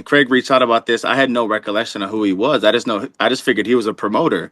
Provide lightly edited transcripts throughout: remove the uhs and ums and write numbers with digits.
Craig reached out about this, I had no recollection of who he was. I just figured he was a promoter.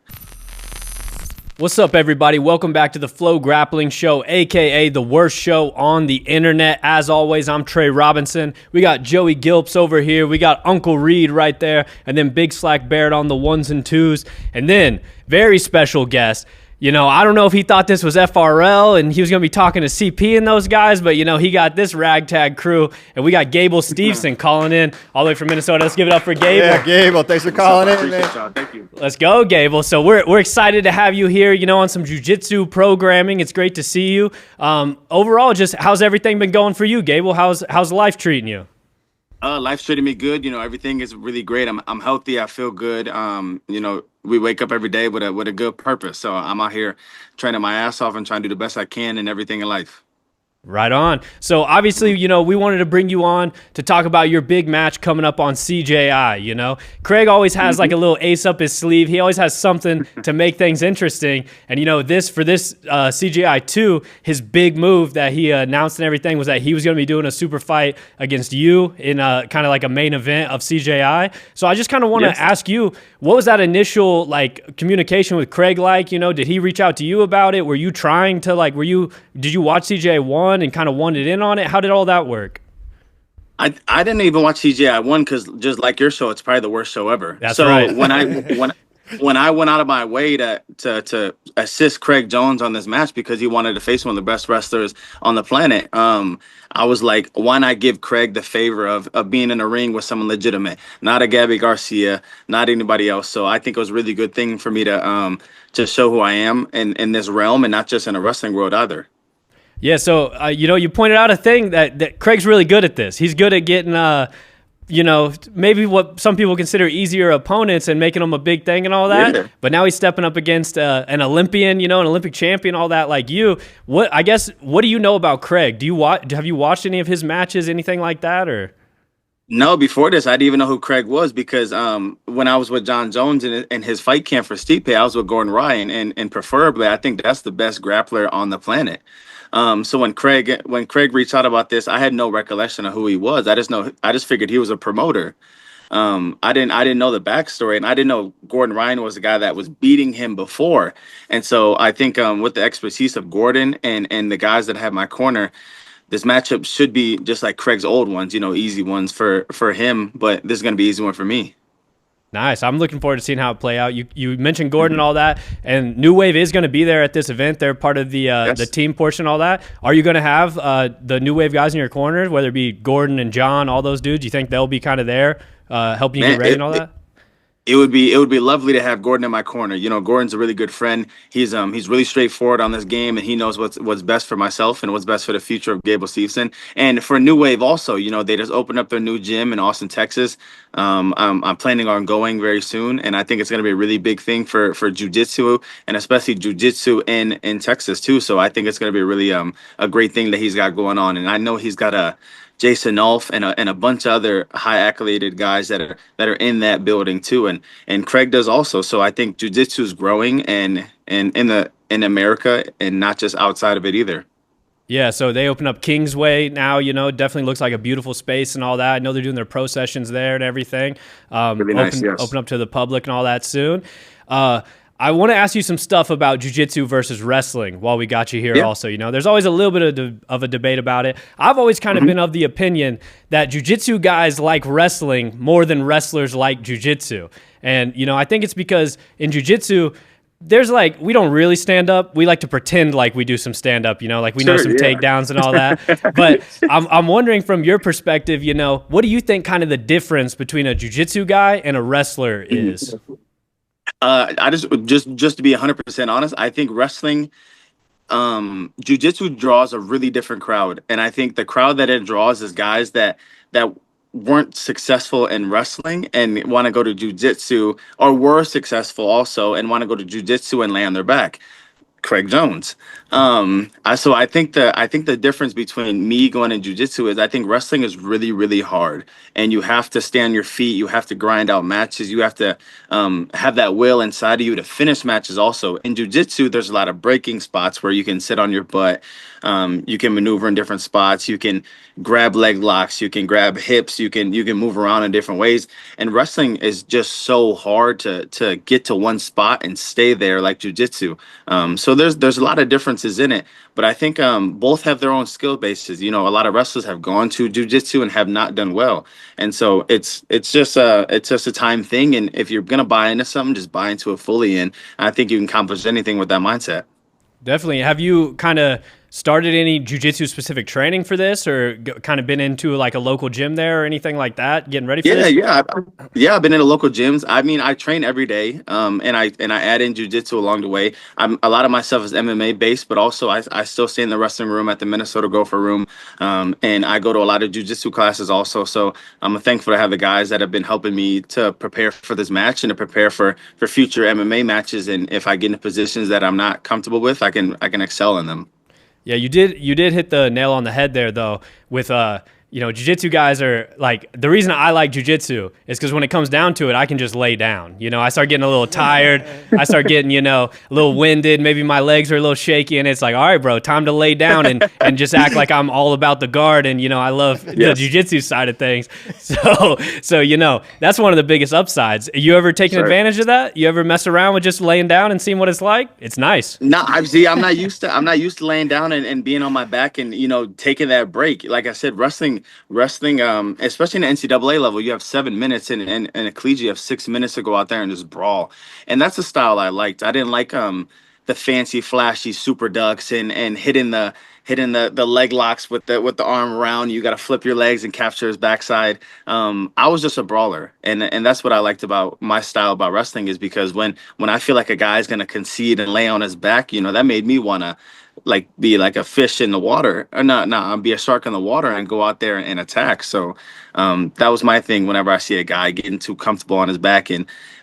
What's up, everybody? Welcome back to the FloGrappling Show, aka the worst show on the internet. As always, I'm Trey Robinson. We got Joey Gilps over here. We got Uncle Reed right there, and then Big Slack Barrett on the ones and twos, and then very special guest. You know, I don't know if he thought this was FRL and he was going to be talking to CP and those guys, but, you know, he got this ragtag crew, and we got Gable Steveson calling in all the way from Minnesota. Let's give it up for Gable. Yeah, Gable, thanks for calling in, man. Thank you. Let's go, Gable. So we're excited to have you here, you know, on some jiu-jitsu programming. It's great to see you. Overall, just how's everything been going for you, Gable? How's life treating you? Life's treating me good. You know, everything is really great. I'm healthy. I feel good. You know, we wake up every day with a good purpose. So I'm out here training my ass off and trying to do the best I can in everything in life. Right on. So obviously, you know, we wanted to bring you on to talk about your big match coming up on CGI, you know. Craig always has like a little ace up his sleeve. He always has something to make things interesting. And, you know, for this CGI 2, his big move that he announced and everything was that he was going to be doing a super fight against you in kind of like a main event of CGI. So I just kind of want to ask you, what was that initial like communication with Craig like? You know, did he reach out to you about it? Were you trying to like, did you watch CGI 1 and kind of wanted in on it? How did all that work? I didn't even watch CGI 1 because just like your show, it's probably the worst show ever. That's right. when I went out of my way to assist Craig Jones on this match because he wanted to face one of the best wrestlers on the planet, I was like, why not give Craig the favor of being in a ring with someone legitimate, not a Gabby Garcia, not anybody else. So I think it was a really good thing for me to show who I am in this realm and not just in a wrestling world either. Yeah, so, you know, you pointed out a thing that Craig's really good at this. He's good at getting, you know, maybe what some people consider easier opponents and making them a big thing and all that. Yeah. But now he's stepping up against an Olympian, you know, an Olympic champion, all that like you. What do you know about Craig? Have you watched any of his matches, anything like that, or? No, before this, I didn't even know who Craig was because when I was with John Jones in his fight camp for Stipe, I was with Gordon Ryan, and preferably, I think that's the best grappler on the planet. So when Craig reached out about this, I had no recollection of who he was. I just figured he was a promoter. I didn't know the backstory, and I didn't know Gordon Ryan was the guy that was beating him before. And so I think with the expertise of Gordon and the guys that have my corner, this matchup should be just like Craig's old ones, you know, easy ones for him, but this is going to be an easy one for me. Nice. I'm looking forward to seeing how it play out. You mentioned Gordon and all that, and New Wave is going to be there at this event. They're part of the team portion, all that. Are you going to have the New Wave guys in your corner, whether it be Gordon and John, all those dudes? You think they'll be kind of there helping you get ready and all that? It would be lovely to have Gordon in my corner. You know, Gordon's a really good friend. He's really straightforward on this game, and he knows what's best for myself and what's best for the future of Gable Steveson. And for New Wave also, you know, they just opened up their new gym in Austin, Texas. I'm planning on going very soon, and I think it's going to be a really big thing for jiu-jitsu, and especially jiu-jitsu in Texas too. So I think it's going to be really a great thing that he's got going on, and I know he's got Jason Ulf and a bunch of other high accoladed guys that are in that building too, and Craig does also. So I think jiu-jitsu is growing and in America and not just outside of it either. Yeah, so they open up Kingsway now, you know, definitely looks like a beautiful space and all that. I know they're doing their pro sessions there and everything. Really nice, yes. Open up to the public and all that soon. I want to ask you some stuff about jiu-jitsu versus wrestling while we got you here also. You know, there's always a little bit of a debate about it. I've always kind of been of the opinion that jiu-jitsu guys like wrestling more than wrestlers like jiu-jitsu. And, you know, I think it's because in jiu-jitsu, there's like, we don't really stand up. We like to pretend like we do some stand up, you know, like we know some takedowns and all that. But I'm wondering from your perspective, you know, what do you think kind of the difference between a jiu-jitsu guy and a wrestler is? I just to be 100% honest, I think wrestling, jiu-jitsu draws a really different crowd, and I think the crowd that it draws is guys that weren't successful in wrestling and want to go to jiu-jitsu, or were successful also and want to go to jiu-jitsu and lay on their back. Craig Jones. I think the difference between me going in jujitsu is I think wrestling is really, really hard, and you have to stay on your feet. You have to grind out matches. You have to have that will inside of you to finish matches. Also, in jujitsu, there's a lot of breaking spots where you can sit on your butt. You can maneuver in different spots. You can grab leg locks. You can grab hips. You can move around in different ways. And wrestling is just so hard to get to one spot and stay there like jujitsu. So there's a lot of differences in it, but I think both have their own skill bases. You know, a lot of wrestlers have gone to jujitsu and have not done well, and so it's just a time thing. And if you're gonna buy into something, just buy into it fully, and I think you can accomplish anything with that mindset. Definitely. Have you kind of started any jujitsu specific training for this, or kind of been into like a local gym there or anything like that, getting ready for Yeah, this? yeah, I've been in the local gyms. I mean, I train every day, and I add in jujitsu along the way. A lot of my stuff is MMA based, but also I still stay in the wrestling room at the Minnesota Gopher Room, and I go to a lot of jujitsu classes also. So I'm thankful to have the guys that have been helping me to prepare for this match and to prepare for future MMA matches. And if I get into positions that I'm not comfortable with, I can excel in them. Yeah, you did hit the nail on the head there though with jiu-jitsu guys are like, the reason I like jiu-jitsu is because when it comes down to it, I can just lay down. You know, I start getting a little tired. I start getting, a little winded. Maybe my legs are a little shaky, and it's like, all right, bro, time to lay down and just act like I'm all about the guard. And, I love the Yes. jiu-jitsu side of things. So, that's one of the biggest upsides. You ever taken Sure. advantage of that? You ever mess around with just laying down and seeing what it's like? It's nice. No, I see. I'm not used to laying down and being on my back and taking that break. Like I said, wrestling, especially in the NCAA level, you have 7 minutes, and a collegiate you have 6 minutes to go out there and just brawl. And that's the style I liked. I didn't like the fancy, flashy super ducks and hitting the leg locks with the arm around. You got to flip your legs and capture his backside. I was just a brawler, and that's what I liked about my style about wrestling is because when I feel like a guy's gonna concede and lay on his back, that made me wanna like be like a fish in the water, or not, be a shark in the water and go out there and attack. So that was my thing whenever I see a guy getting too comfortable on his back.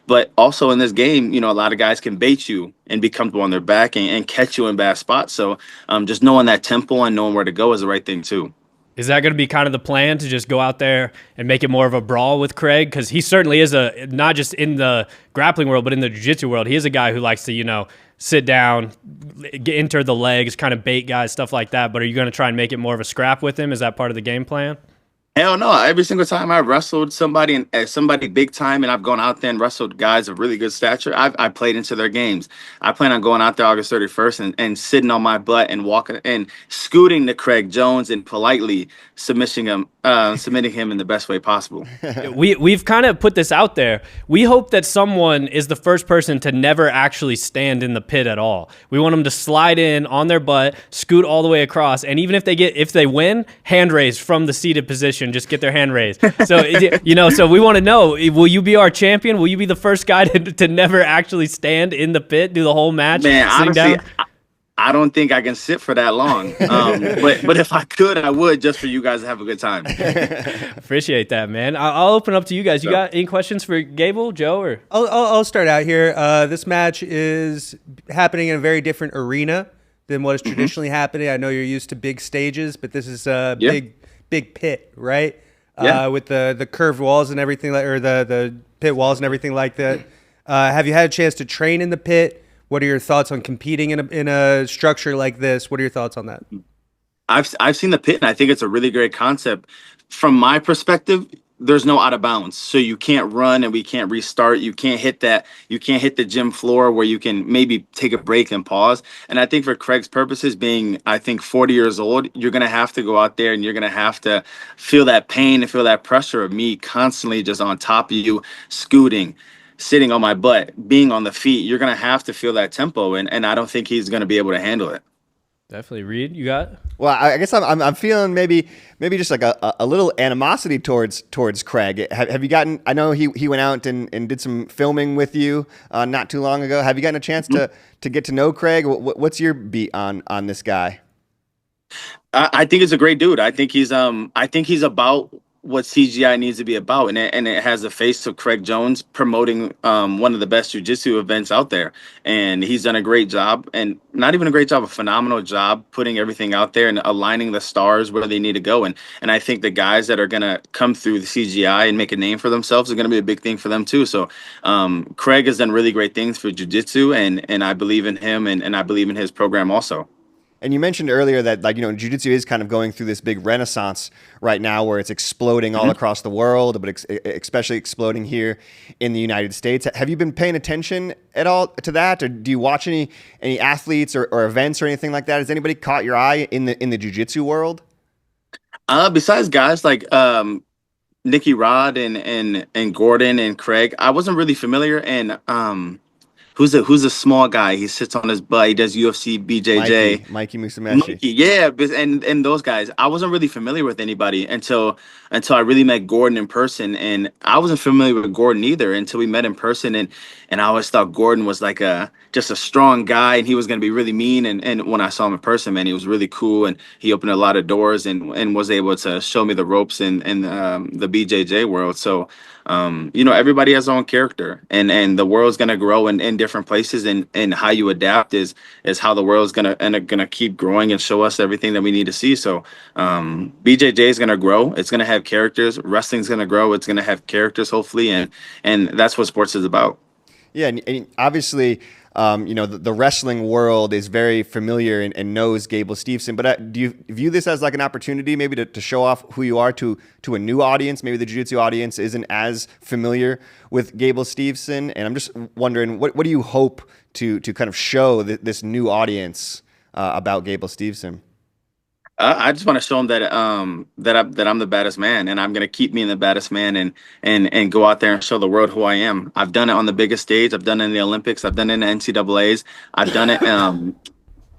But also in this game, a lot of guys can bait you and be comfortable on their back and catch you in bad spots. So just knowing that tempo and knowing where to go is the right thing too. Is that going to be kind of the plan to just go out there and make it more of a brawl with Craig? Because he certainly is not just in the grappling world, but in the jiu-jitsu world, he is a guy who likes to, sit down, enter the legs, kind of bait guys, stuff like that. But are you going to try and make it more of a scrap with him? Is that part of the game plan? Hell no. Every single time I wrestled somebody and somebody big time, and I've gone out there and wrestled guys of really good stature, I played into their games. I plan on going out there August 31st and sitting on my butt and walking and scooting to Craig Jones and politely submitting him in the best way possible. We've kind of put this out there. We hope that someone is the first person to never actually stand in the pit at all. We want them to slide in on their butt, scoot all the way across, and even if they win, hand raise from the seated position. Just get their hand raised. So, so we want to know, will you be our champion? Will you be the first guy to never actually stand in the pit, do the whole match? Man, sitting honestly, down? I don't think I can sit for that long. But if I could, I would, just for you guys to have a good time. Appreciate that, man. I'll open up to you guys. You got any questions for Gable, Joe, or? I'll start out here. This match is happening in a very different arena than what is traditionally happening. I know you're used to big stages, but this is a big pit, right? Yeah. With the curved walls and everything, or the pit walls and everything like that. Have you had a chance to train in the pit? What are your thoughts on competing in a structure like this? What are your thoughts on that? I've seen the pit, and I think it's a really great concept. From my perspective, there's no out of bounds, so you can't run and we can't restart. You can't hit that. You can't hit the gym floor where you can maybe take a break and pause. And I think for Craig's purposes, being I think 40 years old, you're gonna have to go out there and you're gonna have to feel that pain and feel that pressure of me constantly just on top of you, scooting, sitting on my butt, being on the feet. You're gonna have to feel that tempo, and I don't think he's gonna be able to handle it. Definitely. Reed, you got? Well, I guess I'm feeling maybe just like a little animosity towards Craig. Have you gotten? I know he went out and did some filming with you not too long ago. Have you gotten a chance to get to know Craig? What's your beat on this guy? I think he's a great dude. I think he's about what CGI needs to be about, and it has the face of Craig Jones promoting one of the best jiu-jitsu events out there, and he's done a great job, and not even a great job, a phenomenal job putting everything out there and aligning the stars where they need to go, and I think the guys that are gonna come through the CGI and make a name for themselves are gonna be a big thing for them too. So Craig has done really great things for jiu-jitsu, and I believe in him, and I believe in his program also. And you mentioned earlier that, like, jiu-jitsu is kind of going through this big renaissance right now where it's exploding all across the world, but especially exploding here in the United States. Have you been paying attention at all to that? Or do you watch any athletes or events or anything like that? Has anybody caught your eye in the jiu-jitsu world? Besides guys like Nicky Rod and Gordon and Craig, I wasn't really familiar. And who's a small guy? He sits on his butt. He does UFC, BJJ. Mikey Musumeci. Mikey, yeah, and those guys. I wasn't really familiar with anybody until I really met Gordon in person, and I wasn't familiar with Gordon either until we met in person, and I always thought Gordon was like just a strong guy, and he was gonna be really mean, and when I saw him in person, man, he was really cool, and he opened a lot of doors and was able to show me the ropes in the BJJ world. So everybody has their own character, and the world's gonna grow in different places, and how you adapt is how the world's gonna keep growing and show us everything that we need to see. So BJJ is gonna grow. It's gonna have characters. Wrestling's gonna grow. It's gonna have characters, hopefully, and that's what sports is about. Yeah, and obviously, the wrestling world is very familiar and knows Gable Steveson. But do you view this as like an opportunity maybe to show off who you are to a new audience? Maybe the jiu-jitsu audience isn't as familiar with Gable Steveson. And I'm just wondering, what do you hope to kind of show this new audience about Gable Steveson? I just want to show them that I'm the baddest man, and I'm gonna keep being the baddest man, and go out there and show the world who I am. I've done it on the biggest stage. I've done it in the Olympics. I've done it in the NCAA's. I've done it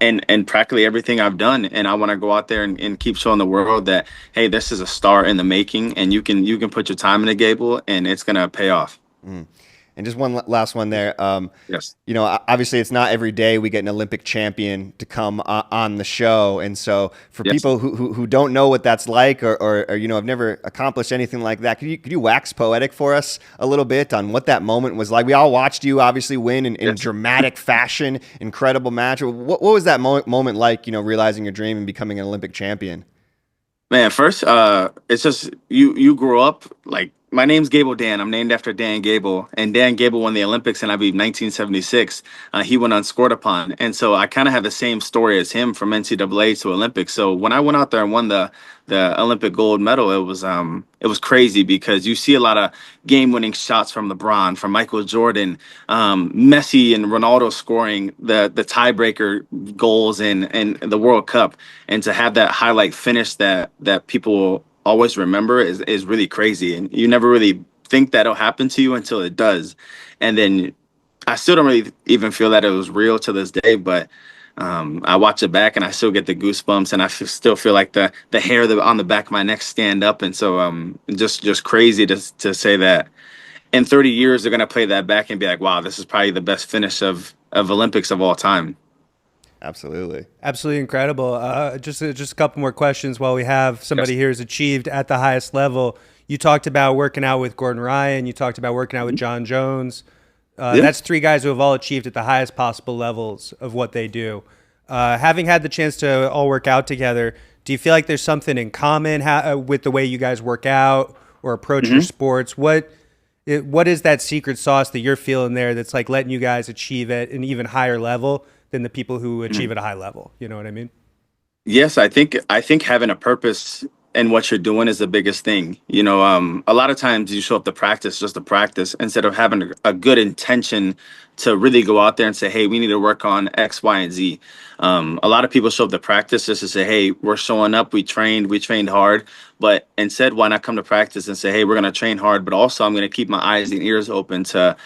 and practically everything I've done. And I want to go out there and keep showing the world that, hey, this is a star in the making, and you can put your time in the Gable, and it's gonna pay off. Mm. And just one last one there. Yes. Obviously it's not every day we get an Olympic champion to come on the show. And so for people who don't know what that's like or have never accomplished anything like that, could you wax poetic for us a little bit on what that moment was like? We all watched you obviously win in dramatic fashion, incredible match. What was that moment like, realizing your dream and becoming an Olympic champion? Man, first, it's just you grew up like, my name's Gable Dan. I'm named after Dan Gable, and Dan Gable won the Olympics in, I believe, 1976. He went unscored upon, and so I kind of have the same story as him from NCAA to Olympics. So when I went out there and won the Olympic gold medal, it was crazy because you see a lot of game-winning shots from LeBron, from Michael Jordan, Messi and Ronaldo scoring the tiebreaker goals in the World Cup, and to have that highlight finish that people always remember is really crazy, and you never really think that'll happen to you until it does. And then I still don't really even feel that it was real to this day, but I watch it back and I still get the goosebumps, and I still feel like the hair on the back of my neck stand up. And so just crazy to say that in 30 years they're gonna play that back and be like, wow, this is probably the best finish of Olympics of all time. Absolutely incredible. Just a couple more questions while we have somebody here who's achieved at the highest level. You talked about working out with Gordon Ryan. You talked about working out with John Jones. That's three guys who have all achieved at the highest possible levels of what they do. Having had the chance to all work out together, do you feel like there's something in common with the way you guys work out or approach your sports? What is that secret sauce that you're feeling there that's like letting you guys achieve at an even higher level than the people who achieve at a high level? You know what I mean? Yes, I think having a purpose in what you're doing is the biggest thing. A lot of times you show up to practice just to practice instead of having a good intention to really go out there and say, hey, we need to work on X, Y, and Z. A lot of people show up to practice just to say, hey, we're showing up, we trained hard. But instead, why not come to practice and say, hey, we're going to train hard, but also I'm going to keep my eyes and ears open to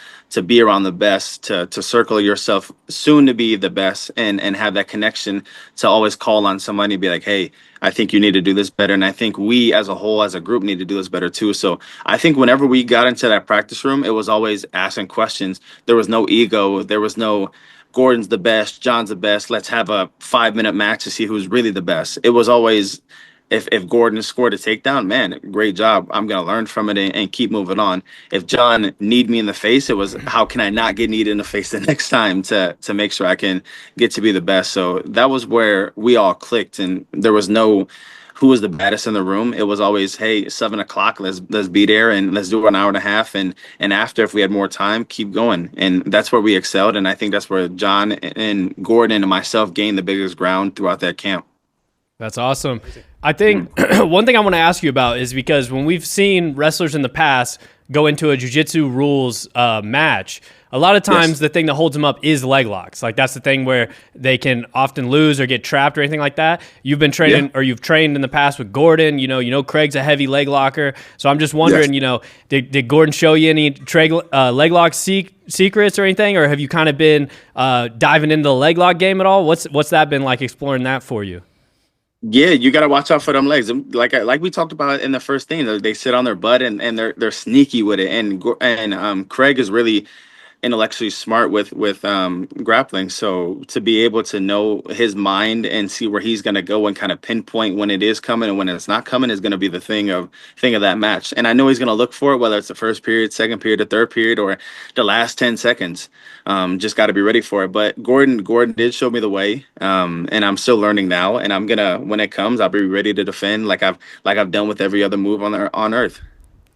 be around the best, to circle yourself soon to be the best, and have that connection to always call on somebody and be like, hey, I think you need to do this better. And I think we as a whole, as a group, need to do this better too. So I think whenever we got into that practice room, it was always asking questions. There was no ego. There was no Gordon's the best, John's the best. Let's have a 5-minute match to see who's really the best. It was always if Gordon scored a takedown, man, great job. I'm gonna learn from it and keep moving on. If John kneed me in the face, it was how can I not get kneed in the face the next time to make sure I can get to be the best. So that was where we all clicked, and there was no who was the baddest in the room. It was always, hey, 7 o'clock, let's be there and let's do an hour and a half, and after, if we had more time, keep going. And that's where we excelled, and I think that's where John and Gordon and myself gained the biggest ground throughout that camp. That's awesome. I think one thing I want to ask you about is because when we've seen wrestlers in the past go into a jiu-jitsu rules match, a lot of times the thing that holds them up is leg locks. Like that's the thing where they can often lose or get trapped or anything like that. You've been training or you've trained in the past with Gordon. You know Craig's a heavy leg locker. So I'm just wondering, did Gordon show you any leg lock secrets or anything, or have you kind of been diving into the leg lock game at all? What's that been like exploring that for you? Yeah, you got to watch out for them legs. Like we talked about in the first thing, they sit on their butt and they're sneaky with it. And Craig is really intellectually smart with grappling. So to be able to know his mind and see where he's going to go and kind of pinpoint when it is coming and when it's not coming is going to be the thing of that match. And I know he's going to look for it, whether it's the first period, second period, the third period, or the last 10 seconds. Just got to be ready for it. But Gordon did show me the way, and I'm still learning now. And I'm gonna, when it comes, I'll be ready to defend like I've done with every other move on earth.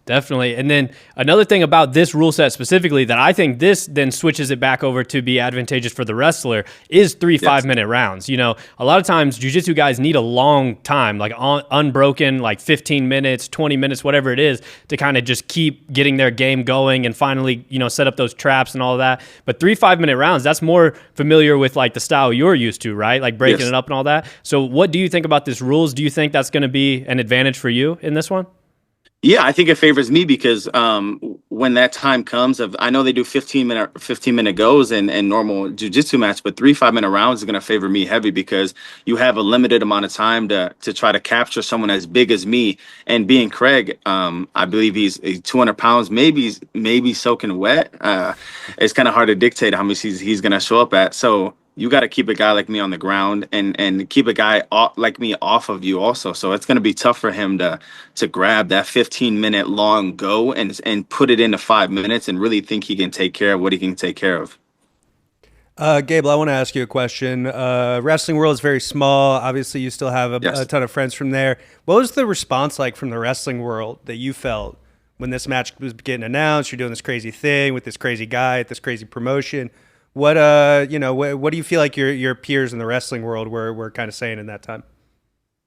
Definitely. And then another thing about this rule set specifically that I think this then switches it back over to be advantageous for the wrestler is 3 5-minute rounds. A lot of times jiu-jitsu guys need a long time, like unbroken, like 15 minutes, 20 minutes, whatever it is, to kind of just keep getting their game going and finally, set up those traps and all of that. But 3 5-minute rounds, that's more familiar with like the style you're used to, right? Like breaking it up and all that. So what do you think about this rules? Do you think that's going to be an advantage for you in this one? Yeah, I think it favors me because when that time comes, I know they do 15-minute goes and normal jiu-jitsu match, but 3 5-minute rounds is going to favor me heavy because you have a limited amount of time to try to capture someone as big as me. And being Craig, I believe he's 200 pounds, maybe soaking wet. It's kind of hard to dictate how much he's going to show up at. So you got to keep a guy like me on the ground and keep a guy like me off of you also. So it's going to be tough for him to grab that 15-minute long go and put it into 5 minutes and really think he can take care of what he can take care of. Gable, I want to ask you a question. Wrestling world is very small. Obviously, you still have a ton of friends from there. What was the response like from the wrestling world that you felt when this match was getting announced? You're doing this crazy thing with this crazy guy at this crazy promotion. What what do you feel like your peers in the wrestling world were kind of saying in that time?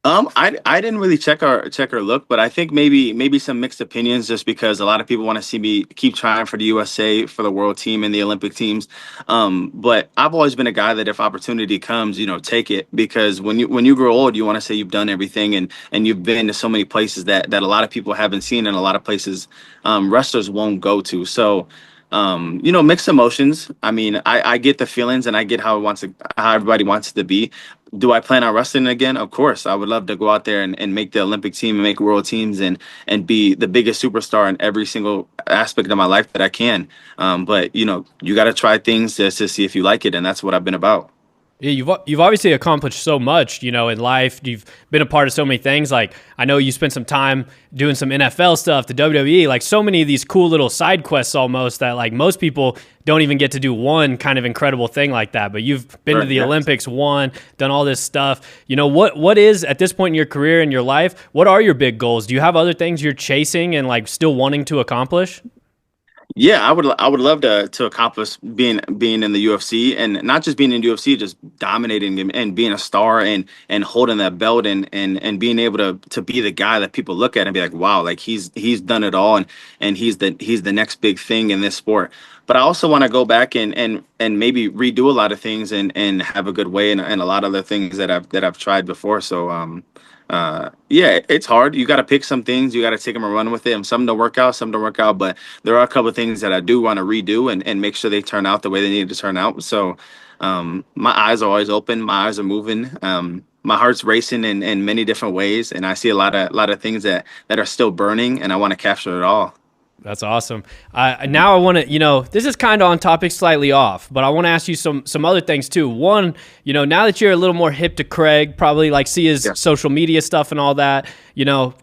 I didn't really check our look, but I think maybe some mixed opinions just because a lot of people want to see me keep trying for the USA, for the world team and the Olympic teams. But I've always been a guy that if opportunity comes, take it, because when you grow old, you want to say you've done everything and you've been to so many places that a lot of people haven't seen and a lot of places wrestlers won't go to. So mixed emotions. I mean, I get the feelings and I get how everybody wants it to be. Do I plan on wrestling again? Of course. I would love to go out there and make the Olympic team and make world teams and be the biggest superstar in every single aspect of my life that I can. But you got to try things just to see if you like it. And that's what I've been about. Yeah, you've obviously accomplished so much, in life. You've been a part of so many things. Like, I know you spent some time doing some NFL stuff, the WWE, like so many of these cool little side quests almost that like most people don't even get to do one kind of incredible thing like that. But you've been to the Olympics, done all this stuff. What is, at this point in your career and your life, what are your big goals? Do you have other things you're chasing and like still wanting to accomplish? Yeah, I would love to accomplish being in the UFC, and not just being in the UFC, just dominating and being a star and holding that belt and being able to be the guy that people look at and be like, wow, like he's done it all and he's the next big thing in this sport. But I also want to go back and maybe redo a lot of things and have a good way and a lot of the things that I've tried before. So yeah, it's hard. You got to pick some things. You got to take them and run with it. And some don't work out, but there are a couple of things that I do want to redo and make sure they turn out the way they need to turn out. So my eyes are always open. My eyes are moving. My heart's racing in many different ways. And I see a lot of things that are still burning, and I want to capture it all. That's awesome. Now I want to, this is kind of on topic, slightly off, but I want to ask you some other things too. One, now that you're a little more hip to Craig, probably like see his social media stuff and all that.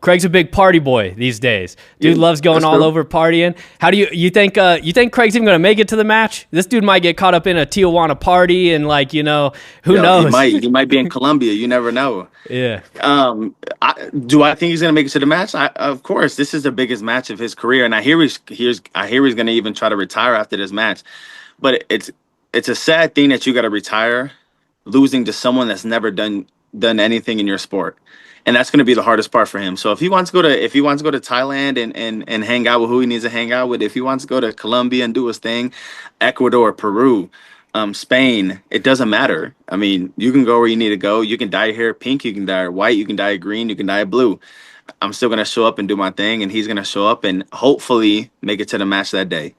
Craig's a big party boy these days. Dude loves going all over partying. How do you think Craig's even going to make it to the match? This dude might get caught up in a Tijuana party and who knows? He might be in Colombia. You never know. Yeah. Do I think he's going to make it to the match? Of course, this is the biggest match of his career, and I hear he's going to even try to retire after this match. But it's a sad thing that you got to retire losing to someone that's never done anything in your sport. And that's going to be the hardest part for him. So if he wants to go to Thailand and hang out with who he needs to hang out with, if he wants to go to Colombia and do his thing, Ecuador, Peru, Spain, it doesn't matter. I mean, you can go where you need to go. You can dye your hair pink, you can dye it white, you can dye it green, you can dye it blue. I'm still going to show up and do my thing, and he's going to show up and hopefully make it to the match that day.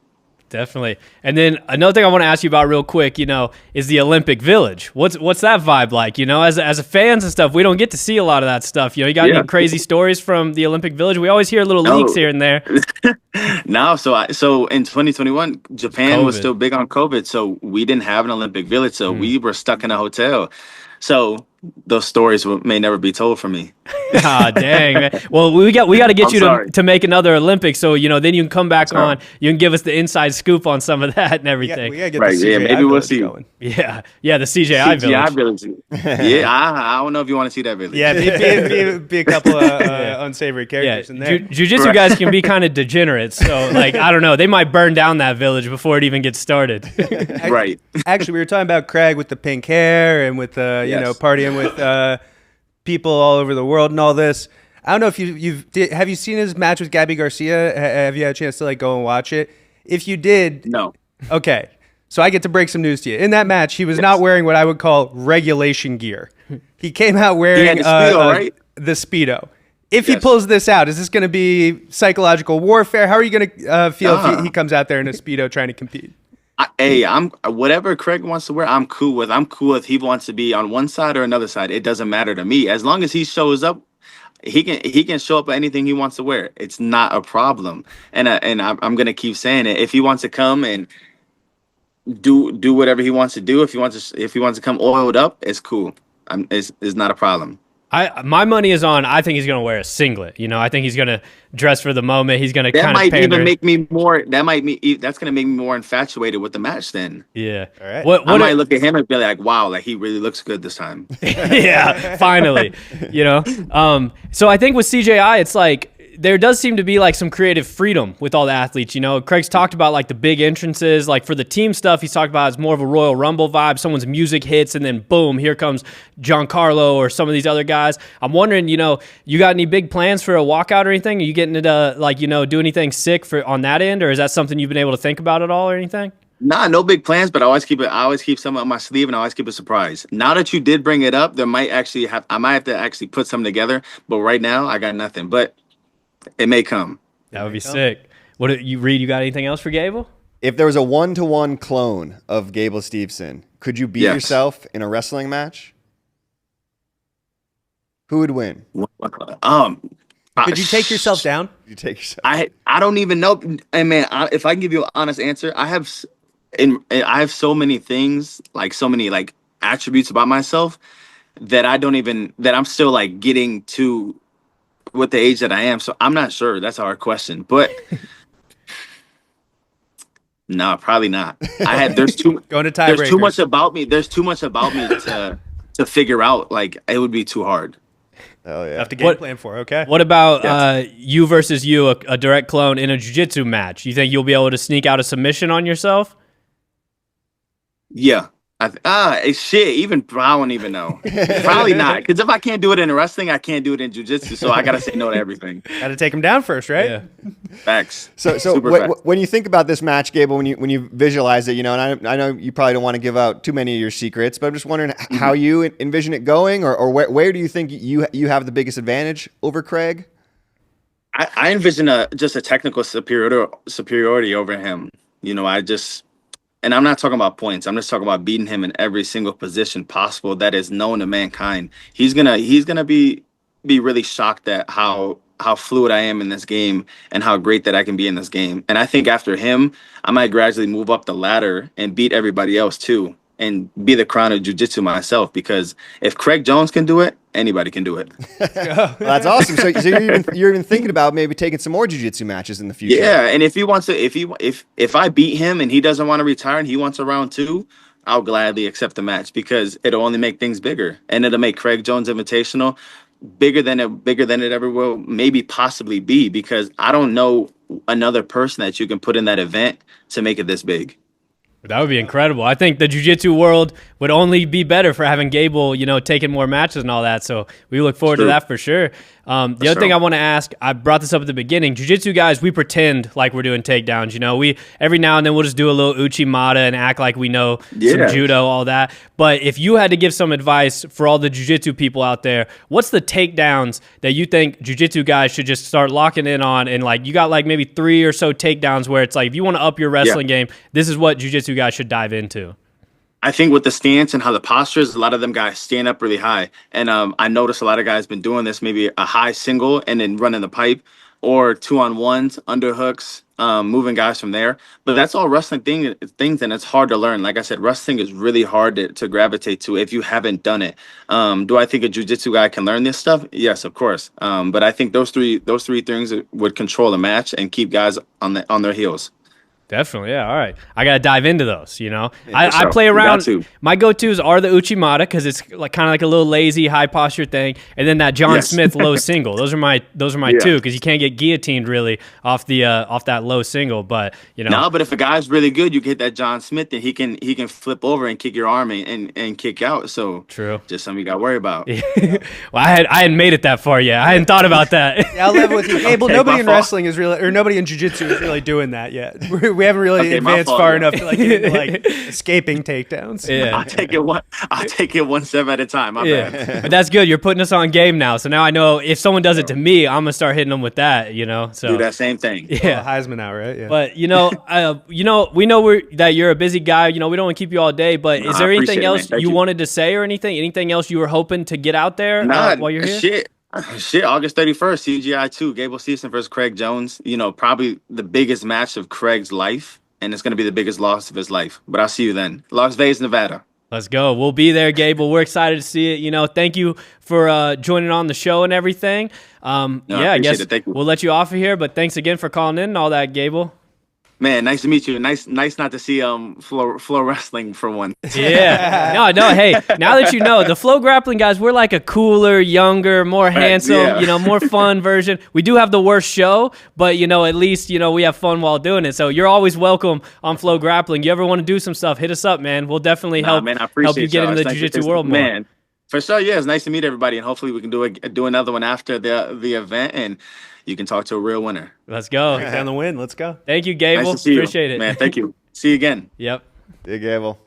Definitely. And then another thing I want to ask you about real quick, is the Olympic Village. What's that vibe like? As a fans and stuff, we don't get to see a lot of that stuff. You got any crazy stories from the Olympic Village? We always hear little leaks here and there. No, so in 2021, Japan was still big on COVID, so we didn't have an Olympic Village, so we were stuck in a hotel. So those stories may never be told for me. Ah, dang, man. Well, we got to get you to make another Olympics, so then you can come back on. You can give us the inside scoop on some of that and everything. We gotta get the CGI maybe we'll see. Going. Yeah, the CGI Village. Yeah, I don't know if you want to see that village. Yeah, be a couple of unsavory characters in there. Jiu-jitsu guys can be kind of degenerates, so I don't know. They might burn down that village before it even gets started. Right. Actually, we were talking about Craig with the pink hair and with partying with people all over the world and all this. I don't know if have you seen his match with Gabby Garcia? Have you had a chance to go and watch it? If you did, no. Okay, so I get to break some news to you. In that match, he was not wearing what I would call regulation gear. He came out wearing the Speedo, right? The Speedo. If he pulls this out, is this going to be psychological warfare? How are you going to feel if he comes out there in a Speedo trying to compete? I'm whatever Craig wants to wear, I'm cool with. I'm cool if he wants to be on one side or another side. It doesn't matter to me. As long as he shows up, he can show up with anything he wants to wear. It's not a problem. And I'm gonna keep saying it. If he wants to come and do whatever he wants to do, if he wants to come oiled up, it's cool. It's not a problem. My money is on. I think he's going to wear a singlet. I think he's going to dress for the moment. He's going to kind of pander. That's going to make me more infatuated with the match. Then yeah. All right. I might look at him and be like, wow, he really looks good this time. Yeah, finally. So I think with CJI, it's there does seem to be some creative freedom with all the athletes. Craig's talked about the big entrances. For the team stuff, he's talked about it's more of a Royal Rumble vibe. Someone's music hits and then boom, here comes Giancarlo or some of these other guys. I'm wondering, you got any big plans for a walkout or anything? Are you getting to do anything sick on that end, or is that something you've been able to think about at all or anything? Nah, no big plans, but I always keep some up my sleeve and I always keep a surprise. Now that you did bring it up, I might have to actually put something together, but right now I got nothing. But it may come. That would be sick. What you Reed? You got anything else for Gable? If there was a 1-to-1 clone of Gable Steveson, could you beat yourself in a wrestling match? Who would win? Could you take yourself down? You take yourself. I don't even know. And man, if I can give you an honest answer, I have so many things, so many attributes about myself that I'm still getting to with the age that I am. So I'm not sure. That's a hard question, but no, probably not. There's too much about me. There's too much about me to figure out. It would be too hard. Oh yeah. Have to game plan for. Okay. What about you versus you, a direct clone in a jiu-jitsu match? You think you'll be able to sneak out a submission on yourself? Yeah. Even I don't even know. Probably not, because if I can't do it in wrestling, I can't do it in jiu-jitsu. So I gotta say no to everything. Got to take him down first, right? Yeah. Facts. So when you think about this match, Gable, when you visualize it, and I know you probably don't want to give out too many of your secrets, but I'm just wondering how you envision it going, or where do you think you have the biggest advantage over Craig? I envision just a technical superiority over him. And I'm not talking about points. I'm just talking about beating him in every single position possible that is known to mankind. He's gonna be really shocked at how how fluid I am in this game and how great that I can be in this game. And I think after him, I might gradually move up the ladder and beat everybody else too, and be the crown of jiu-jitsu myself, because if Craig Jones can do it, anybody can do it. Well, that's awesome. So you're even thinking about maybe taking some more jiu-jitsu matches in the future. Yeah, and if he wants to, if I beat him and he doesn't want to retire and he wants a round 2, I'll gladly accept the match, because it'll only make things bigger, and it'll make Craig Jones Invitational bigger than it ever will maybe possibly be, because I don't know another person that you can put in that event to make it this big. That would be incredible. I think the jiu-jitsu world would only be better for having Gable, taking more matches and all that. So we look forward to that for sure. The other thing I want to ask, I brought this up at the beginning. Jiu-jitsu guys, we pretend like we're doing takedowns. We every now and then we'll just do a little uchimata and act like we know some judo, all that. But if you had to give some advice for all the jiu-jitsu people out there, what's the takedowns that you think jiu-jitsu guys should just start locking in on? And you got maybe 3 or so takedowns where it's if you want to up your wrestling game, this is what jiu-jitsu guys should dive into. I think with the stance and how the posture is, a lot of them guys stand up really high. And I noticed a lot of guys been doing this, maybe a high single and then running the pipe, or 2-on-1s, underhooks, moving guys from there. But that's all wrestling things, and it's hard to learn. Like I said, wrestling is really hard to gravitate to if you haven't done it. Do I think a jiu-jitsu guy can learn this stuff? Yes, of course. But I think those three things would control the match and keep guys on their heels. Definitely, yeah. All right, I gotta dive into those. I play around. My go-tos are the uchimata, because it's kind of like a little lazy, high posture thing, and then that John Smith low single. Those are my two, because you can't get guillotined really off that low single. But no, but if a guy's really good, you get that John Smith, and he can flip over and kick your arm and kick out. So true, just something you got to worry about. Well, I hadn't made it that far yet. I hadn't thought about that. Yeah, I'll level with you, Gable. Nobody in wrestling is really, or nobody in jiu-jitsu is really doing that yet. We haven't really advanced far enough to get into escaping takedowns. Yeah, I'll take it one step at a time. My bad. But that's good. You're putting us on game now. So now I know if someone does it to me, I'm gonna start hitting them with that. So do that same thing. Yeah, Heisman out, right? Yeah. But we know that you're a busy guy. We don't want to keep you all day. But is there anything else you wanted to say or anything? Anything else you were hoping to get out there while you're here? Shit, August 31st, CGI 2, Gable Steveson versus Craig Jones. Probably the biggest match of Craig's life, and it's going to be the biggest loss of his life. But I'll see you then. Las Vegas, Nevada. Let's go. We'll be there, Gable. We're excited to see it. Thank you for joining on the show and everything. I guess we'll let you off of here, but thanks again for calling in and all that, Gable. Man, nice to meet you. Nice not to see Flow Wrestling for one. Yeah. No. Hey, now that you know, the FloGrappling guys, we're like a cooler, younger, more handsome, more fun version. We do have the worst show, but at least we have fun while doing it. So you're always welcome on FloGrappling. You ever want to do some stuff, hit us up, man. We'll definitely help you get into the jiu-jitsu world more. Man, for sure. Yeah, it's nice to meet everybody, and hopefully we can do another one after the event, and you can talk to a real winner. Let's go. Break down the win. Let's go. Thank you, Gable. Nice to see you. Appreciate it. Man, thank you. See you again. Yep. See you, Gable.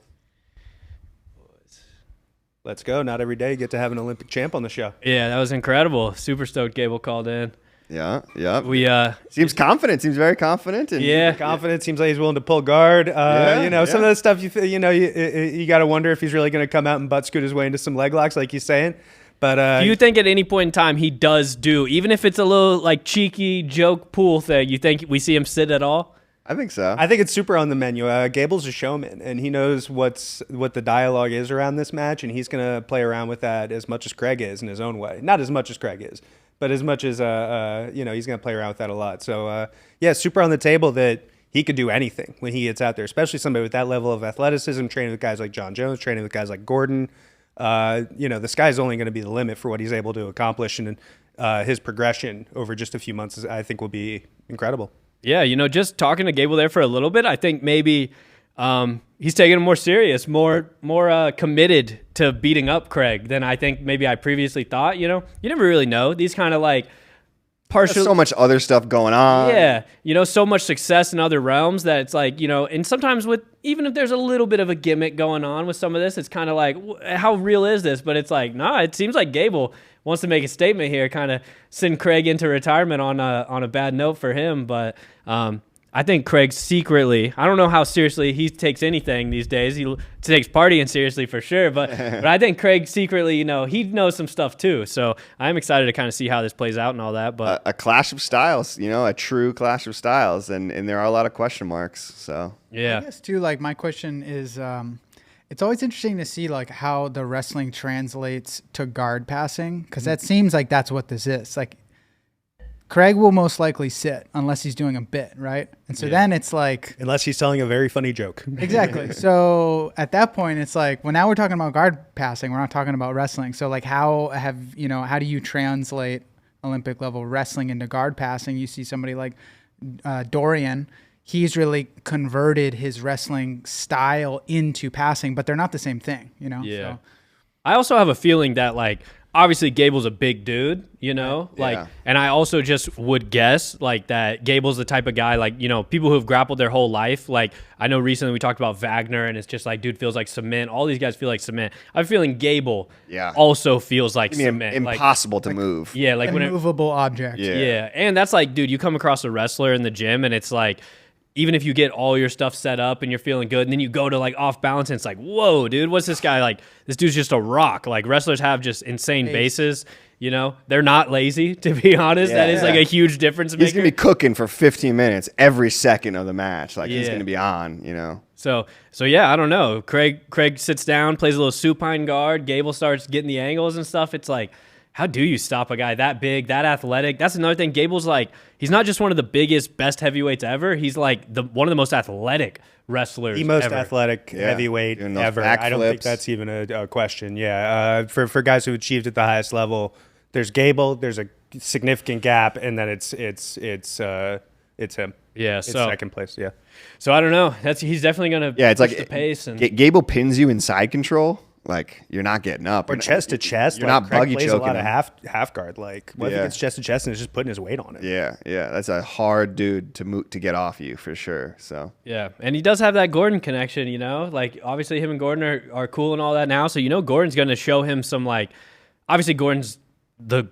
Let's go. Not every day you get to have an Olympic champ on the show. Yeah, that was incredible. Super stoked Gable called in. Yeah. We seems confident. Seems very confident. And confident. Seems like he's willing to pull guard. Some of the stuff you got to wonder if he's really going to come out and butt scoot his way into some leg locks, like he's saying. But do you think at any point in time he does do, even if it's a little cheeky joke pool thing, you think we see him sit at all? I think so. I think it's super on the menu. Gable's a showman, and he knows what the dialogue is around this match, and he's going to play around with that as much as Craig is in his own way. Not as much as Craig is, but as much as he's going to play around with that a lot. So super on the table that he could do anything when he gets out there, especially somebody with that level of athleticism, training with guys like John Jones, training with guys like Gordon. The sky's only going to be the limit for what he's able to accomplish, and his progression over just a few months, I think, will be incredible. Yeah, just talking to Gable there for a little bit, I think maybe he's taking it more serious, more committed to beating up Craig than I think maybe I previously thought. You never really know. These kind of partial. There's so much other stuff going on. Yeah, so much success in other realms that it's and sometimes even if there's a little bit of a gimmick going on with some of this, it's kind of how real is this? But it's it seems like Gable wants to make a statement here, kind of send Craig into retirement on a bad note for him. But I think Craig secretly, I don't know how seriously he takes anything these days. He takes partying seriously for sure, but I think Craig secretly, he knows some stuff too. So I'm excited to kind of see how this plays out and all that. But a clash of styles, a true clash of styles, and there are a lot of question marks. So yeah, I guess too. Like my question is, it's always interesting to see like how the wrestling translates to guard passing, because that seems like that's what this is. Like Craig will most likely sit unless he's doing a bit, right? And so then it's like, Unless he's telling a very funny joke. exactly. So at that point, it's like, well, now we're talking about guard passing. We're not talking about wrestling. So like, how do you translate Olympic level wrestling into guard passing? You see somebody like Dorian. He's really converted his wrestling style into passing, but they're not the same thing, Yeah. So. I also have a feeling that like, obviously Gable's a big dude, Yeah. and I also just would guess like that Gable's the type of guy, like, people who have grappled their whole life. Like I know recently we talked about Wagner and it's just like, dude feels like cement. All these guys feel like cement. I'm feeling Gable also feels like cement. Impossible to move. Yeah. Like when Immovable object. yeah. And that's like, dude, you come across a wrestler in the gym and it's like, even if you get all your stuff set up and you're feeling good and then you go to like off balance and it's like, whoa, dude, what's this guy like? This dude's just a rock. Like wrestlers have just insane bases, they're not lazy, to be honest. That is like a huge difference maker. He's going to be cooking for 15 minutes every second of the match. Like he's going to be on, So yeah, I don't know. Craig sits down, plays a little supine guard. Gable starts getting the angles and stuff. It's like, how do you stop a guy that big, that athletic? That's another thing. Gable's like, he's not just one of the biggest, best heavyweights ever. He's like one of the most athletic wrestlers The most ever. athletic heavyweight Doing those ever. I don't think backflips. that's even a question. Yeah. For guys who achieved at the highest level, there's Gable, there's a significant gap, and then it's him. Yeah, It's so second place. Yeah. So I don't know. He's definitely gonna it's push like the pace and Gable pins you in side control. Like you're not getting up. Or chest to chest. You're like not Craig buggy plays choking a lot of him. half guard. Like what if it's chest to chest and it's just putting his weight on it? Yeah. That's a hard dude to get off you for sure. So yeah, and he does have that Gordon connection, Like obviously him and Gordon are cool and all that now. So Gordon's gonna show him some like, obviously Gordon's the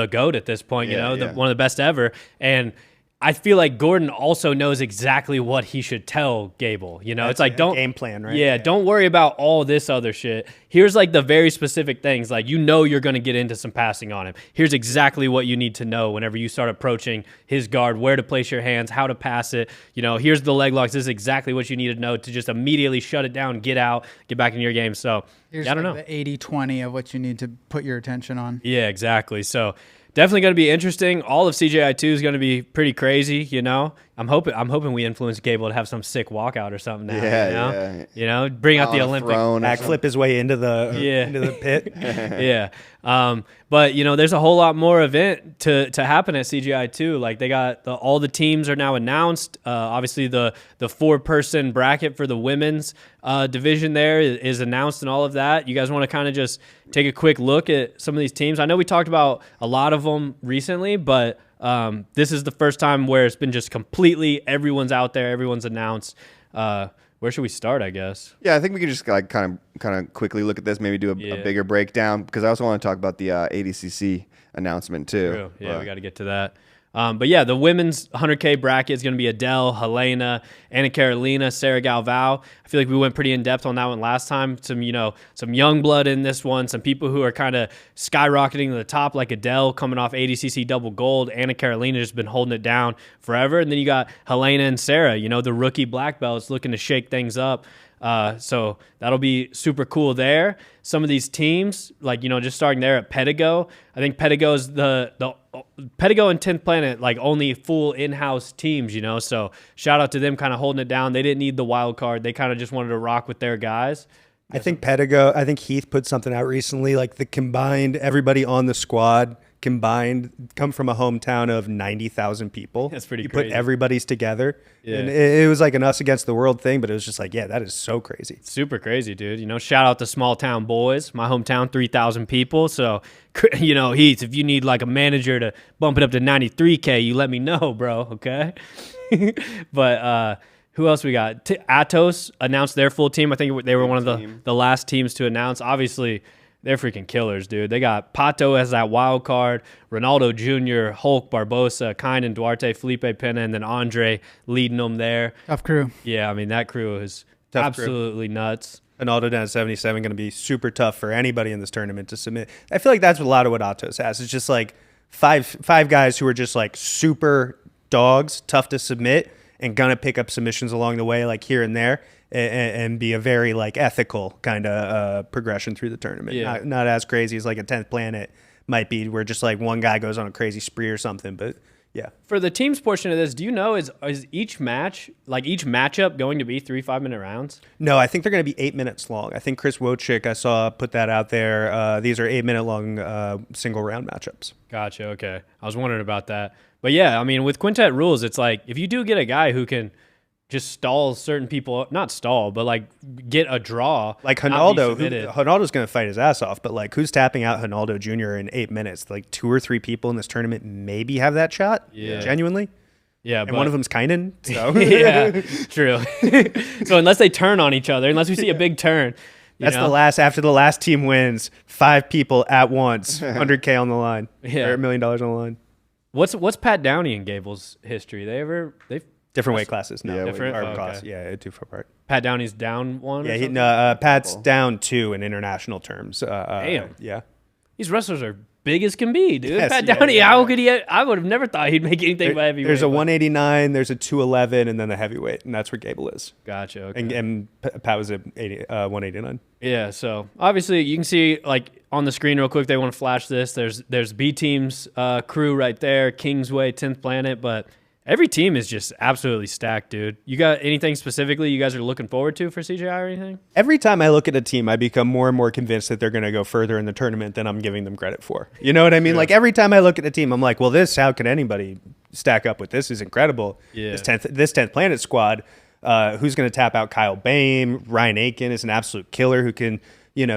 GOAT at this point, one of the best ever, and I feel like Gordon also knows exactly what he should tell Gable. It's like, don't game plan, right? Yeah, don't worry about all this other shit. Here's like the very specific things. Like, you're going to get into some passing on him. Here's exactly what you need to know whenever you start approaching his guard, where to place your hands, how to pass it. Here's the leg locks. This is exactly what you need to know to just immediately shut it down, get out, get back in your game. So, Here's I don't know. The 80-20 of what you need to put your attention on. Yeah, exactly. So definitely going to be interesting. All of CGI 2 is going to be pretty crazy, I'm hoping we influence Gable to have some sick walkout or something now. Bring out the Olympic backflip his way into the pit. Yeah. But there's a whole lot more event to happen at CGI 2. Like they got all the teams are now announced. Obviously the 4-person bracket for the women's division there is announced and all of that. You guys want to kind of just take a quick look at some of these teams? I know we talked about a lot of them recently, but this is the first time where it's been just completely everyone's out there, everyone's announced. Where should we start, I guess? Yeah, I think we could just like kind of quickly look at this, maybe do a bigger breakdown, because I also want to talk about the ADCC announcement too. True. Yeah, we got to get to that. But yeah, the women's 100K bracket is going to be Adele, Helena, Anna Carolina, Sarah Galvao. I feel like we went pretty in depth on that one last time. Some young blood in this one. Some people who are kind of skyrocketing to the top, like Adele coming off ADCC double gold. Anna Carolina has been holding it down forever. And then you got Helena and Sarah, the rookie black belts looking to shake things up. So that'll be super cool there. Some of these teams, like, just starting there at Pedigo. I think Pedigo is the Pedigo and 10th Planet, like only full in-house teams, so shout out to them kind of holding it down. They didn't need the wild card. They kind of just wanted to rock with their guys. I think Heath put something out recently, like the combined, everybody on the squad combined come from a hometown of 90,000 people. That's pretty you crazy. Put everybody's together. Yeah. And it was like an us against the world thing, but it was just like, yeah, that is so crazy. Super crazy, dude. Shout out to Small Town Boys. My hometown, 3,000 people. So, Heath, if you need like a manager to bump it up to 93K, you let me know, bro, okay? But who else we got? Atos announced their full team. I think they were one of the last teams to announce. Obviously, they're freaking killers, dude. They got Pato as that wild card, Ronaldo Jr., Hulk, Barbosa, Kynan, Duarte, Felipe Pena, and then Andre leading them there. Tough crew. Yeah, I mean, that crew is Tough crew. absolutely nuts. Ronaldo down at 77 going to be super tough for anybody in this tournament to submit. I feel like that's what a lot of what Atos has. It's just like five guys who are just like super dogs, tough to submit, and gonna pick up submissions along the way, like here and there, and be a very like ethical kind of progression through the tournament. Yeah. Not as crazy as like a 10th Planet might be, where just like one guy goes on a crazy spree or something. But yeah. For the teams portion of this, do you know, is each match, like each matchup going to be 3 5-minute rounds? No, I think they're going to be 8 minutes long. I think Chris Wojcik, I saw put that out there. These are 8 minute long single round matchups. Gotcha. Okay. I was wondering about that. But yeah, I mean, with quintet rules, it's like if you do get a guy who can just stall certain people, not stall, but like get a draw. Like not be Ronaldo, submitted. Ronaldo's going to fight his ass off, but like who's tapping out Ronaldo Jr. in 8 minutes? Like 2 or 3 people in this tournament maybe have that shot. Yeah. Genuinely. Yeah, And but one of them's Kynan. So yeah, true. So unless they turn on each other, unless we see a big turn, that's know? the last. After the last team wins, 5 people at once, 100K on the line, Yeah. or $1 million on the line. What's Pat Downey and Gable's history? They've Different weight classes. No, Yeah, Different? Or Oh, class. okay. Yeah, 2 for part. Pat Downey's down one. Yeah, or something? Pat's down 2 in international terms. Damn. Yeah. These wrestlers are big as can be, dude. Yes, Pat yeah, Downey, yeah, how yeah. could he? I would have never thought he'd make anything by heavyweight. There's a but- 189, there's a 211, and then the heavyweight, and that's where Gable is. Gotcha. Okay. And Pat was at 189. Yeah, so obviously you can see like on the screen real quick. They want to flash this. There's B Team's crew right there, Kingsway, 10th Planet, but every team is just absolutely stacked, dude. You got anything specifically you guys are looking forward to for CGI or anything? Every time I look at a team, I become more and more convinced that they're going to go further in the tournament than I'm giving them credit for. You know what I mean? Like every time I look at a team, I'm like, well, how can anybody stack up with this? This is incredible. Yeah. This 10th Planet squad, who's going to tap out Kyle Bame? Ryan Aiken is an absolute killer who can,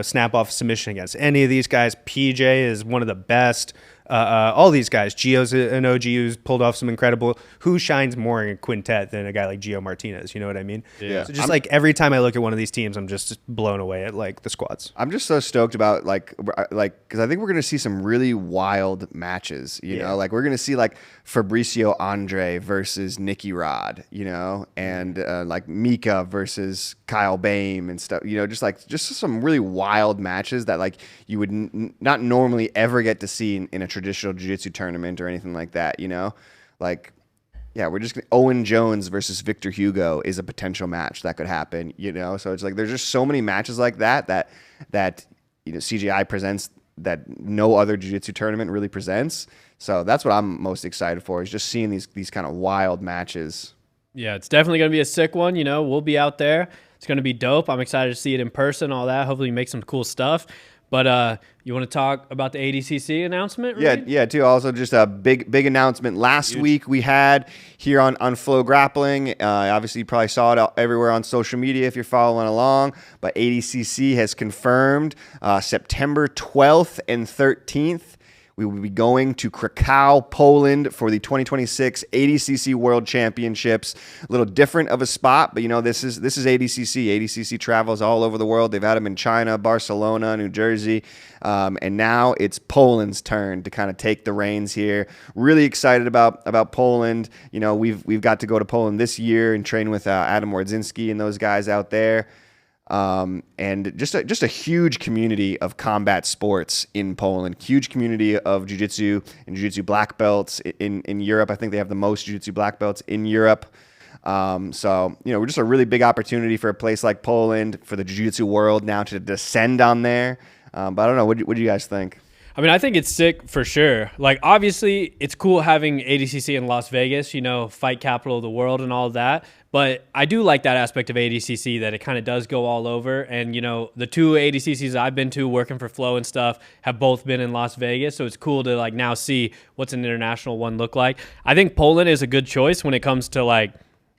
snap off a submission against any of these guys. PJ is one of the best. All these guys, Gio's an OG who's pulled off some incredible. Who shines more in a quintet than a guy like Gio Martinez? You know what I mean? Yeah. So just like every time I look at one of these teams, I'm just blown away at like the squads. I'm just so stoked about like because I think we're gonna see some really wild matches. You know, like we're gonna see like Fabricio Andre versus Nicky Rod. And like Mika versus Kyle Bame and stuff. Just some really wild matches that like you would not normally ever get to see in a traditional jiu-jitsu tournament or anything like that. Like. Yeah, we're just Owen Jones versus Victor Hugo is a potential match that could happen, So it's like there's just so many matches like that CGI presents that no other jiu-jitsu tournament really presents. So that's what I'm most excited for, is just seeing these kind of wild matches. Yeah, it's definitely going to be a sick one. We'll be out there. It's going to be dope. I'm excited to see it in person, all that. Hopefully make some cool stuff. But you want to talk about the ADCC announcement? Reed? Yeah, too. Also, just a big announcement. Last week we had here on FloGrappling. Obviously, you probably saw it everywhere on social media if you're following along. But ADCC has confirmed September 12th and 13th. We will be going to Krakow, Poland for the 2026 ADCC World Championships. A little different of a spot, but this is ADCC. ADCC travels all over the world. They've had them in China, Barcelona, New Jersey, and now it's Poland's turn to kind of take the reins here. Really excited about Poland. We've got to go to Poland this year and train with Adam Wardzinski and those guys out there. And just a huge community of combat sports in Poland, huge community of jiu-jitsu and jiu-jitsu black belts in Europe. I think they have the most jiu-jitsu black belts in Europe. So we're just a really big opportunity for a place like Poland, for the jiu-jitsu world now to descend on there. But I don't know. What do you guys think? I mean, I think it's sick for sure. Like, obviously, it's cool having ADCC in Las Vegas, fight capital of the world and all of that. But I do like that aspect of ADCC, that it kind of does go all over. And, the 2 ADCCs I've been to working for Flow and stuff have both been in Las Vegas. So it's cool to, like, now see what's an international one look like. I think Poland is a good choice when it comes to, like,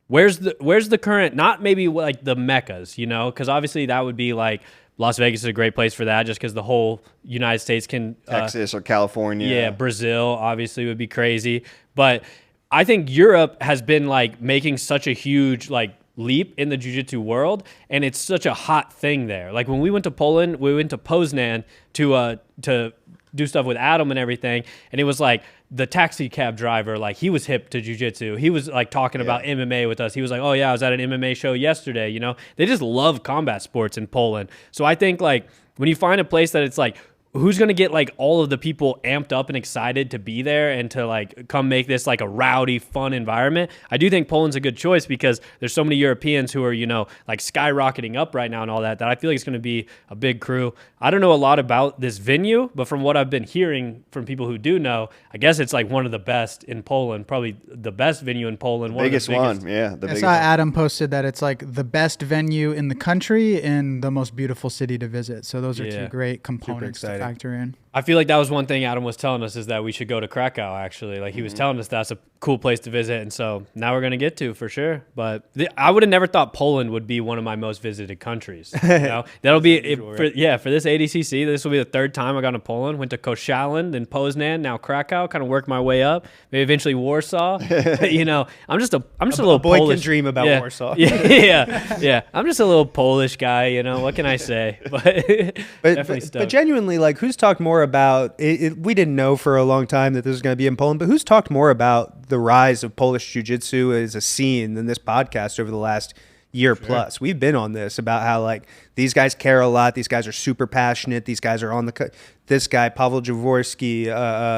where's the current, not maybe like the meccas, because obviously that would be like, Las Vegas is a great place for that, just because the whole United States can Texas or California. Yeah, Brazil obviously would be crazy. But I think Europe has been like making such a huge like leap in the jiu-jitsu world, and it's such a hot thing there. Like when we went to Poland, we went to Poznan to do stuff with Adam and everything, and it was like the taxi cab driver, like he was hip to jiu-jitsu. He was like talking about MMA with us. He was like, oh yeah, I was at an MMA show yesterday. You know, they just love combat sports in Poland. So I think like when you find a place that it's like, who's going to get like all of the people amped up and excited to be there and to like come make this like a rowdy, fun environment? I do think Poland's a good choice because there's so many Europeans who are, you know, like skyrocketing up right now and all that I feel like it's going to be a big crew. I don't know a lot about this venue, but from what I've been hearing from people who do know, I guess it's like one of the best in Poland, probably the best venue in Poland. Biggest one, yeah. I saw Adam posted that it's like the best venue in the country and the most beautiful city to visit. So those are two great components to factor in. I feel like that was one thing Adam was telling us is that we should go to Krakow, actually. Like, he was telling us that's a cool place to visit, and so now we're going to get to, for sure. But I would have never thought Poland would be one of my most visited countries. You know? That'll be, for this ADCC, this will be the third time I got to Poland. Went to Koszalin, then Poznan, now Krakow, kind of worked my way up. Maybe eventually Warsaw. You know, I'm just a little boy Polish. Can dream about Warsaw. Yeah. I'm just a little Polish guy, you know, what can I say? But definitely stoked. But genuinely, like, who's talked more about it? We didn't know for a long time that this was going to be in Poland, but who's talked more about the rise of Polish jiu-jitsu as a scene than this podcast over the last year plus? We've been on this about how, like, these guys care a lot. These guys are super passionate. These guys are on this guy, Pavel Jaworski,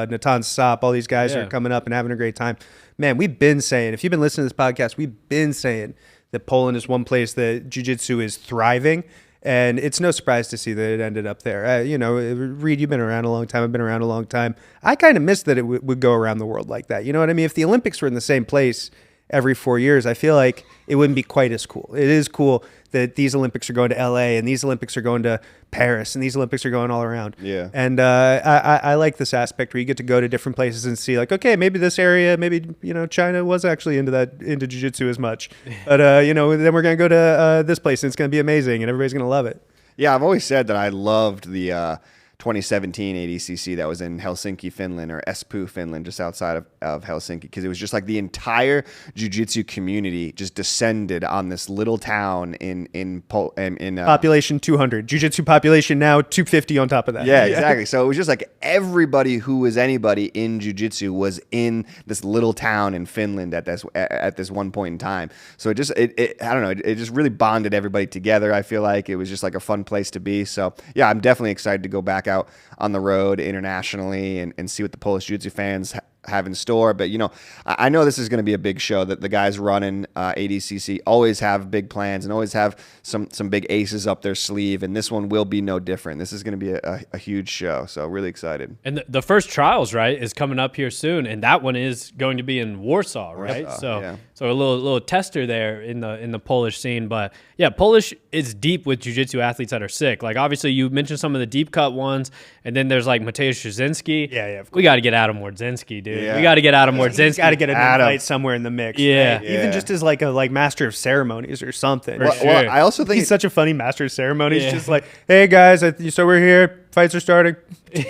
Natan Sop, all these guys are coming up and having a great time. Man, we've been saying, if you've been listening to this podcast, we've been saying that Poland is one place that jiu-jitsu is thriving. And it's no surprise to see that it ended up there. You know, Reed, you've been around a long time. I've been around a long time. I kind of miss that it would go around the world like that. You know what I mean? If the Olympics were in the same place every 4 years, I feel like it wouldn't be quite as cool. It is cool that these Olympics are going to LA and these Olympics are going to Paris and these Olympics are going all around. Yeah. And I like this aspect where you get to go to different places and see, like, okay, maybe this area, maybe, you know, China was actually into jiu-jitsu as much. But, you know, then we're going to go to this place and it's going to be amazing and everybody's going to love it. Yeah, I've always said that I loved the 2017 ADCC that was in Helsinki, Finland, or Espoo, Finland, just outside of Helsinki, because it was just like the entire jiu-jitsu community just descended on this little town in population 200, jiu-jitsu population now 250 on top of that. Yeah, exactly. So it was just like everybody who was anybody in jiu-jitsu was in this little town in Finland at this one point in time. So it I don't know, it just really bonded everybody together. I feel like it was just like a fun place to be. So yeah, I'm definitely excited to go back out on the road internationally and see what the Polish jiu-jitsu fans have in store. But, you know, I know this is going to be a big show, that the guys running ADCC always have big plans and always have some big aces up their sleeve, and this one will be no different. This is going to be a huge show, so really excited. And the first trials, right, is coming up here soon, and that one is going to be in Warsaw, right? So a little tester there in the Polish scene. But yeah, Polish is deep with jiu-jitsu athletes that are sick. Like, obviously you mentioned some of the deep cut ones, and then there's like Mateusz Szczynski. Yeah. We got to get Adam Wardzinski, dude. Yeah. We got to get Adam Wardzinski. Got to get an invite somewhere in the mix. Yeah. Right? Even just as like a master of ceremonies or something. Well, I also think he's such a funny master of ceremonies. Just like, hey guys, so we're here. Fights are starting.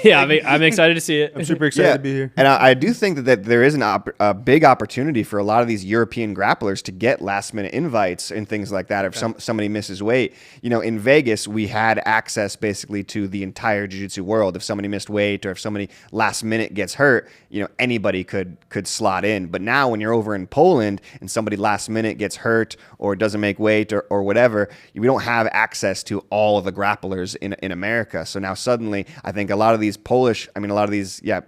Yeah, I'm excited to see it. I'm super excited to be here. And I do think that there is a big opportunity for a lot of these European grapplers to get last-minute invites and things like that if somebody misses weight. You know, in Vegas, we had access basically to the entire jiu-jitsu world. If somebody missed weight or if somebody last-minute gets hurt, you know, anybody could slot in. But now when you're over in Poland and somebody last-minute gets hurt or doesn't make weight or whatever, we don't have access to all of the grapplers in America. So now suddenly, I think a lot of these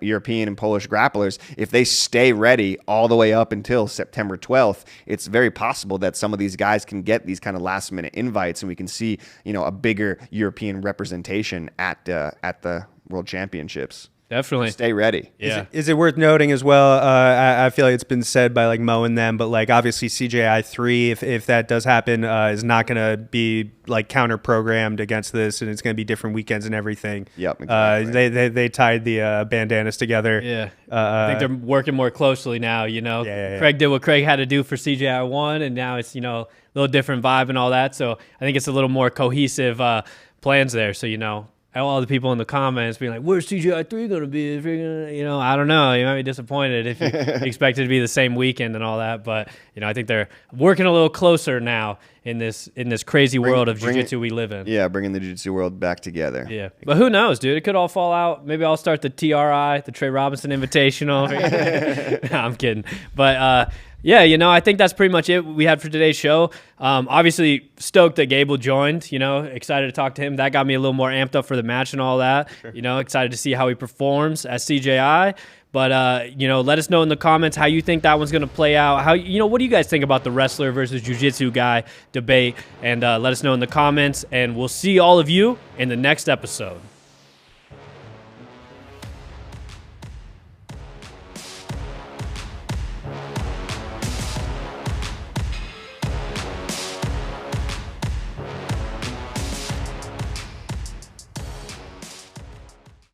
European and Polish grapplers, if they stay ready all the way up until September 12th, it's very possible that some of these guys can get these kind of last minute invites and we can see, you know, a bigger European representation at the World Championships. Definitely. Stay ready. Yeah. Is it worth noting as well? I feel like it's been said by like Mo and them, but like obviously CGI 3, if that does happen, is not going to be like counter programmed against this, and it's going to be different weekends and everything. Yep. Exactly. They tied the bandanas together. Yeah. I think they're working more closely now. You know, Craig did what Craig had to do for CGI 1, and now it's, you know, a little different vibe and all that. So I think it's a little more cohesive plans there. So, you know, all the people in the comments being like, "Where's CGI 3 gonna be? You know, I don't know. You might be disappointed if you expect it to be the same weekend and all that." But you know, I think they're working a little closer now in this crazy world of jiu-jitsu we live in. Yeah, bringing the jiu-jitsu world back together. Yeah, but who knows, dude? It could all fall out. Maybe I'll start the TRI, the Trey Robinson Invitational. No, I'm kidding. But yeah, you know, I think that's pretty much it we had for today's show. Obviously, stoked that Gable joined, you know, excited to talk to him. That got me a little more amped up for the match and all that. Sure. You know, excited to see how he performs at CJI. But, you know, let us know in the comments how you think that one's going to play out. How, you know, what do you guys think about the wrestler versus jiu-jitsu guy debate? And let us know in the comments. And we'll see all of you in the next episode.